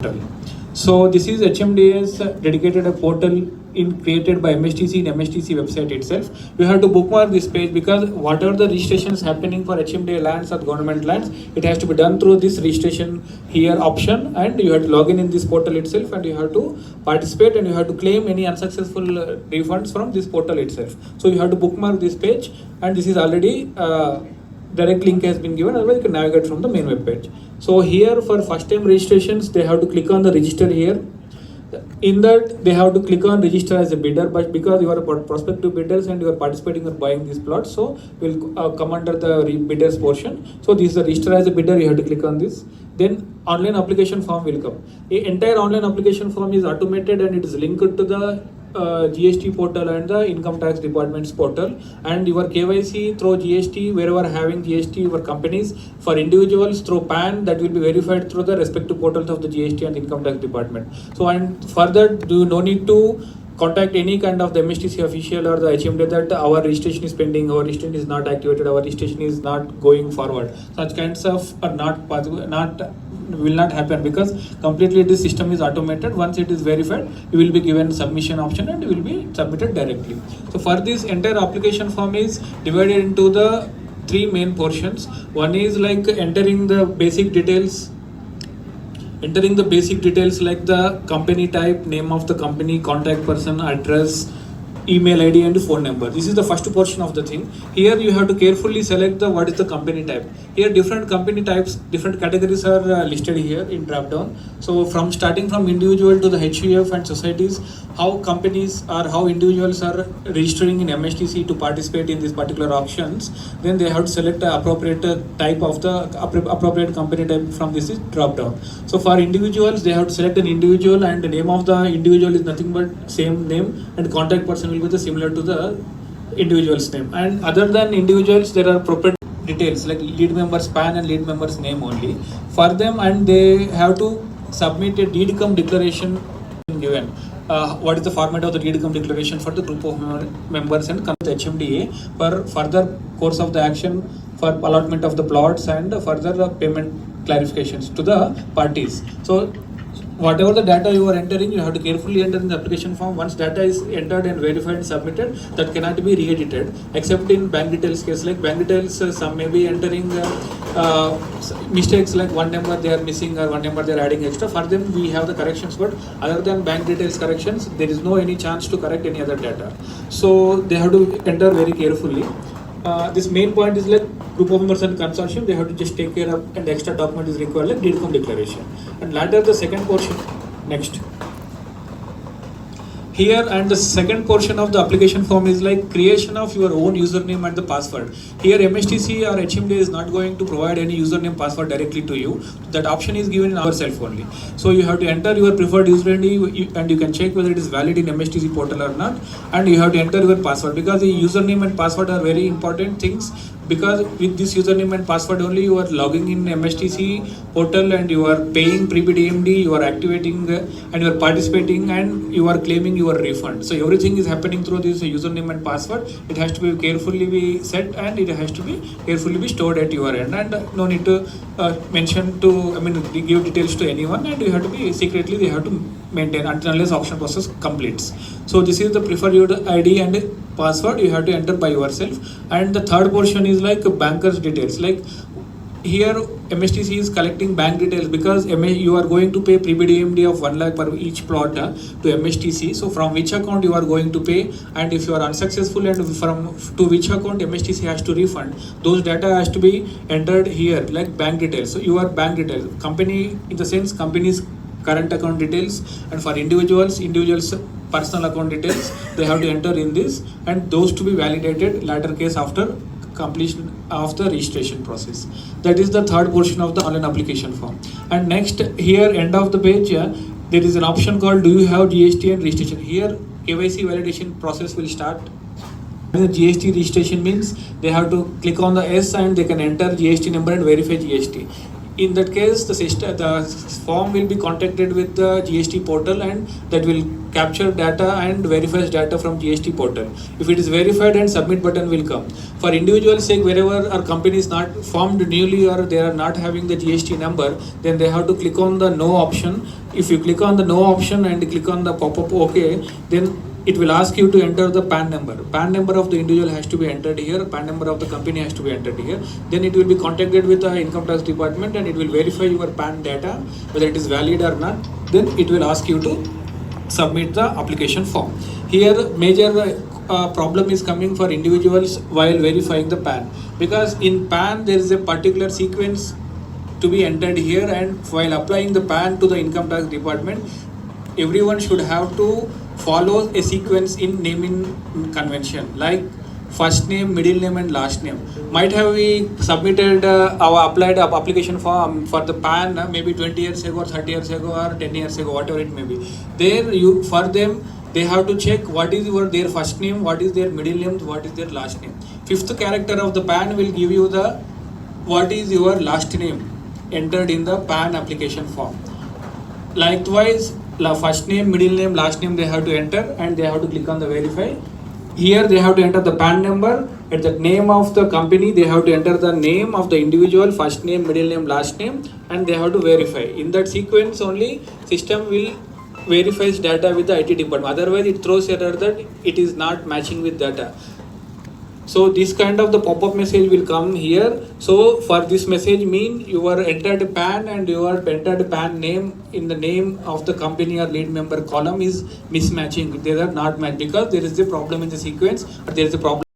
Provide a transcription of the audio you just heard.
portal. So this is HMDA's dedicated portal created by MSTC in MSTC website itself. You have to bookmark this page because whatever the registration is happening for HMDA lands or government lands, it has to be done through this registration here option, and you have to log in this portal itself, and you have to participate, and you have to claim any unsuccessful refunds from this portal itself. So you have to bookmark this page, and this is already direct link has been given, otherwise you can navigate from the main web page. So here for first time registrations, they have to click on the register here. In that they have to click on register as a bidder, but because you are a prospective bidders and you are participating or buying these plots, so will come under the bidders portion. So this is the register as a bidder, you have to click on this. Then online application form will come. The entire online application form is automated and it is linked to the GST portal and the income tax department's portal, and your KYC through GST wherever having GST your companies, for individuals through PAN that will be verified through the respective portals of the GST and income tax department. So and further do no need to contact any kind of the MSTC official or the HMDA that our registration is pending, our registration is not activated, our registration is not going forward. Such kinds of are not possible, will not happen, because completely this system is automated. Once it is verified, you will be given submission option and you will be submitted directly. So for this entire application form is divided into the three main portions. One is like entering the basic details like the company type, name of the company, contact person, address, email ID and phone number. This is the first portion of the thing. Here you have to carefully select the what is the company type. Here different company types, different categories are listed here in drop down. So from starting from individual to the HUF and societies, how companies or how individuals are registering in MSTC to participate in these particular auctions, then they have to select the appropriate type of the appropriate company type from this is drop down. So for individuals, they have to select an individual, and the name of the individual is nothing but same name, and contact person will be the similar to the individual's name. And other than individuals, there are property details like lead member's PAN and lead member's name only for them, and they have to submit a deed cum declaration given. What is the format of the deed cum declaration for the group of members and HMDA for further course of the action for allotment of the plots and further payment clarifications to the parties. So whatever the data you are entering, you have to carefully enter in the application form. Once data is entered and verified and submitted, that cannot be re-edited except in bank details case. Like bank details, some may be entering mistakes like one number they are missing or one number they are adding extra. For them we have the corrections, but other than bank details corrections, there is no any chance to correct any other data. So they have to enter very carefully. This main point is like group of members and consortium, they have to just take care of, and the extra document is required like deed cum declaration. And later the second portion, next. Here and the second portion of the application form is like creation of your own username and the password. Here MSTC or HMDA is not going to provide any username password directly to you. That option is given in ourself only. So you have to enter your preferred username and you can check whether it is valid in MSTC portal or not. And you have to enter your password, because the username and password are very important things, because with this username and password only you are logging in MSTC portal and you are paying pre-bid AMD, you are activating and you are participating and you are claiming your refund. So everything is happening through this username and password. It has to be carefully be set and it has to be carefully be stored at your end, and no need to mention to, give details to anyone, and you have to be secretly, they have to maintain until unless auction process completes. So this is the preferred ID and password you have to enter by yourself. And the third portion is like banker's details. Like here MSTC is collecting bank details, because you are going to pay pre-bid AMD of 1 lakh per each plot to MSTC. So from which account you are going to pay, and if you are unsuccessful, and from to which account MSTC has to refund, those data has to be entered here like bank details. So your bank details, company in the sense company's current account details, and for individuals personal account details, they have to enter in this, and those to be validated later case after completion of the registration process. That is the third portion of the online application form. And next, here end of the page, there is an option called do you have GST and registration. Here KYC validation process will start. The GST registration means they have to click on the S and they can enter GST number and verify GST. In that case, the form will be contacted with the GST portal, and that will capture data and verifies data from GST portal. If it is verified, and submit button will come. For individuals sake, wherever our company is not formed newly or they are not having the GST number, then they have to click on the no option. If you click on the no option and click on the pop-up OK, then it will ask you to enter the PAN number. PAN number of the individual has to be entered here. PAN number of the company has to be entered here. Then it will be contacted with the income tax department, and it will verify your PAN data, whether it is valid or not. Then it will ask you to submit the application form. Here, major problem is coming for individuals while verifying the PAN, because in PAN there is a particular sequence to be entered here, and while applying the PAN to the income tax department, everyone should have to follow a sequence in naming convention, like first name, middle name and last name. Might have we submitted our applied application form for the PAN maybe 20 years ago or 30 years ago or 10 years ago, whatever it may be. There you, for them, they have to check what is their first name, what is their middle name, what is their last name. Fifth character of the PAN will give you the what is your last name entered in the PAN application form. Likewise, first name, middle name, last name they have to enter, and they have to click on the verify. Here they have to enter the PAN number. At the name of the company, they have to enter the name of the individual, first name, middle name, last name, and they have to verify. In that sequence only, system will verifies data with the IT department. Otherwise, it throws error that it is not matching with data. So this kind of the pop-up message will come here. So for this message mean your entered PAN and your entered PAN name in the name of the company or lead member column is mismatching. They are not matched because there is a problem in the sequence, or there is a problem